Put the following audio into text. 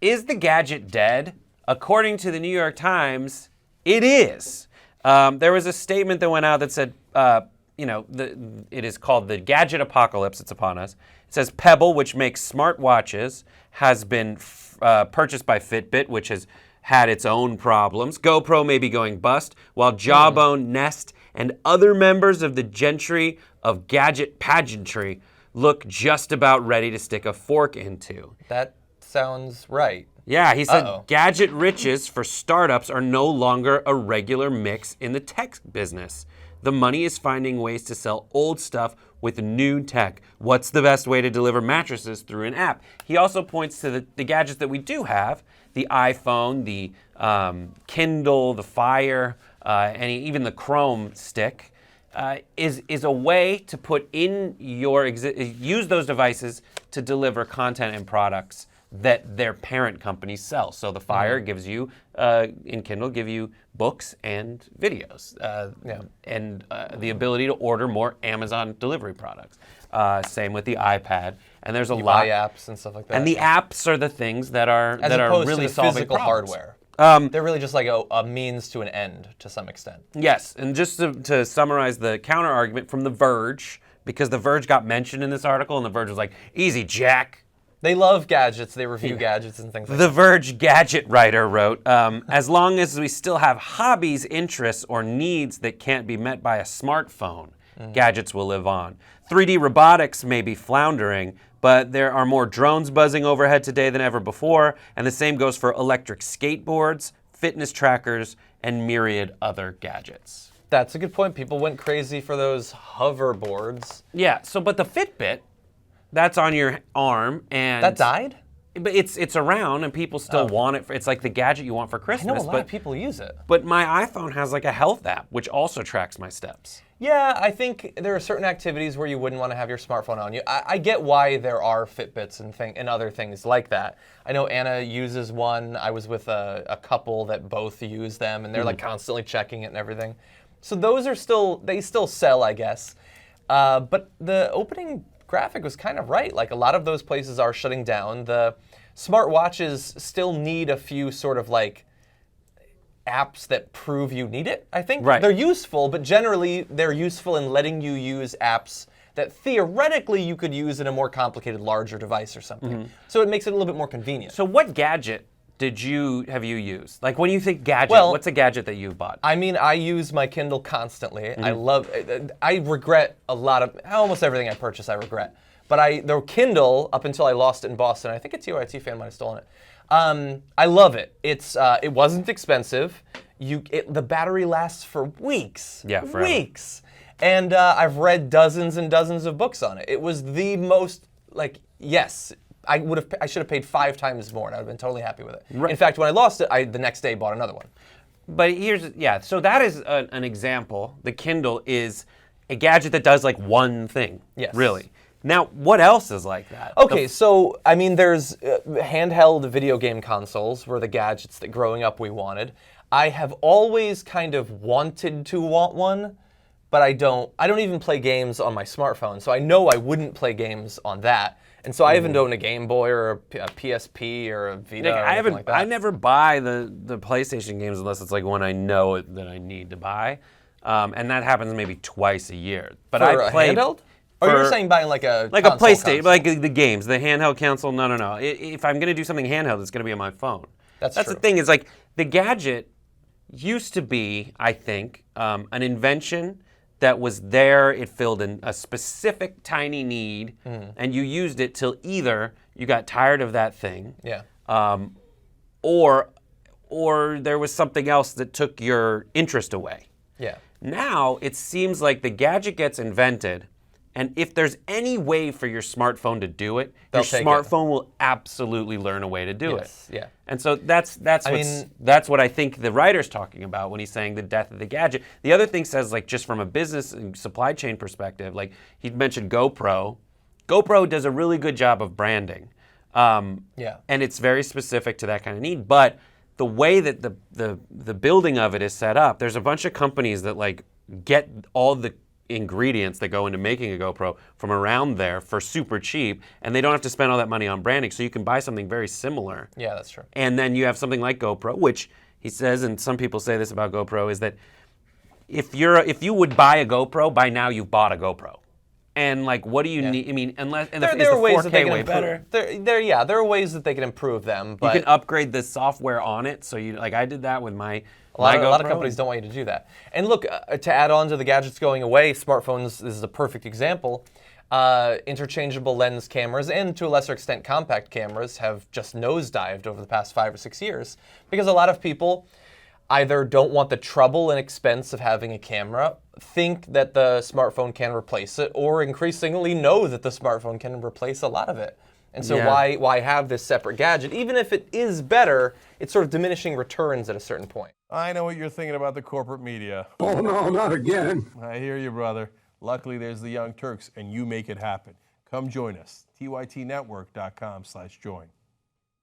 Is the gadget dead? According to the New York Times, it is. There was a statement that went out that said, it is called the gadget apocalypse. It's upon us. It says Pebble, which makes smartwatches, has been purchased by Fitbit, which has had its own problems. GoPro may be going bust, while Jawbone, Nest, and other members of the gentry of gadget pageantry look just about ready to stick a fork into. That sounds right. Yeah, he said gadget riches for startups are no longer a regular mix in the tech business. The money is finding ways to sell old stuff with new tech. What's the best way to deliver mattresses through an app? He also points to the gadgets that we do have, the iPhone, the Kindle, the Fire, and even the Chrome stick, is a way to put in use those devices to deliver content and products that their parent companies sell. So the Fire gives you, in Kindle, give you books and videos, and the ability to order more Amazon delivery products. Same with the iPad, and there's a lot buy apps and stuff like that. And the apps are the things that are as that are opposed really to the solving physical problems. hardware. They're really just like a means to an end to some extent. Yes, and just to summarize the counter argument from The Verge, because The Verge got mentioned in this article, and The Verge was like, "Easy, Jack." They love gadgets. They review gadgets and things like The that. Verge gadget writer wrote, as long as we still have hobbies, interests, or needs that can't be met by a smartphone, gadgets will live on. 3D robotics may be floundering, but there are more drones buzzing overhead today than ever before, and the same goes for electric skateboards, fitness trackers, and myriad other gadgets. That's a good point. People went crazy for those hoverboards. Yeah, but the Fitbit, that's on your arm, and that died? But it's around, and people still want it. It's like the gadget you want for Christmas. I know a lot of people use it. But my iPhone has like a health app, which also tracks my steps. Yeah, I think there are certain activities where you wouldn't want to have your smartphone on you. I get why there are Fitbits and other things like that. I know Anna uses one. I was with a couple that both use them, and they're like constantly checking it and everything. So those are they still sell, I guess. But the opening graphic was kind of right. Like a lot of those places are shutting down. The smartwatches still need a few sort of like apps that prove you need it, I think. Right. They're useful, but generally they're useful in letting you use apps that theoretically you could use in a more complicated, larger device or something. So it makes it a little bit more convenient. So what gadget have you used? Like when you think gadget, what's a gadget that you've bought? I mean, I use my Kindle constantly. I regret almost everything I purchase I regret. But the Kindle, up until I lost it in Boston, I think a TYT fan might have stolen it. I love it. It wasn't expensive. The battery lasts for weeks. Yeah, forever. Weeks. And I've read dozens and dozens of books on it. It was the most, yes, I should have paid 5 times more, and I would have been totally happy with it. Right. In fact, when I lost it, the next day bought another one. But so that is an example. The Kindle is a gadget that does like one thing. Yes. Really. Now, what else is like that? Okay, so, I mean, there's handheld video game consoles were the gadgets that growing up we wanted. I have always kind of wanted to want one, but I don't even play games on my smartphone, so I know I wouldn't play games on that. And so I haven't owned a Game Boy or a PSP or a Vita or anything like that. I never buy the PlayStation games unless it's like one I know that I need to buy. And that happens maybe twice a year. But I played handheld? Or you're saying buying like a PlayStation, like the games, the handheld console? No. If I'm going to do something handheld, it's going to be on my phone. That's true. The thing is, like, the gadget used to be, I think, an invention that was there. It filled in a specific tiny need, and you used it till either you got tired of that thing, or there was something else that took your interest away. Yeah. Now it seems like the gadget gets invented, and if there's any way for your smartphone to do it, your smartphone will absolutely learn a way to do it. Yeah. And so that's what I think the writer's talking about when he's saying the death of the gadget. The other thing says, like, just from a business and supply chain perspective, like he mentioned GoPro. GoPro does a really good job of branding. And it's very specific to that kind of need. But the way that the building of it is set up, there's a bunch of companies that like get all the ingredients that go into making a GoPro from around there for super cheap, and they don't have to spend all that money on branding, so you can buy something very similar. Yeah, that's true. And then you have something like GoPro, which he says, and some people say this about GoPro, is that if you would buy a GoPro, by now you've bought a GoPro. And like, what do you need? I mean, unless is the 4K way better? There are ways that they can improve them. But you can upgrade the software on it. So you I did that with my a lot of companies don't want you to do that. And look, to add on to the gadgets going away, smartphones, this is a perfect example. Interchangeable lens cameras and to a lesser extent compact cameras have just nosedived over the past 5 or 6 years because a lot of people either don't want the trouble and expense of having a camera, think that the smartphone can replace it, or increasingly know that the smartphone can replace a lot of it. And so why have this separate gadget? Even if it is better, it's sort of diminishing returns at a certain point. I know what you're thinking about the corporate media. Oh, no, not again. I hear you, brother. Luckily, there's the Young Turks, and you make it happen. Come join us, tytnetwork.com/join.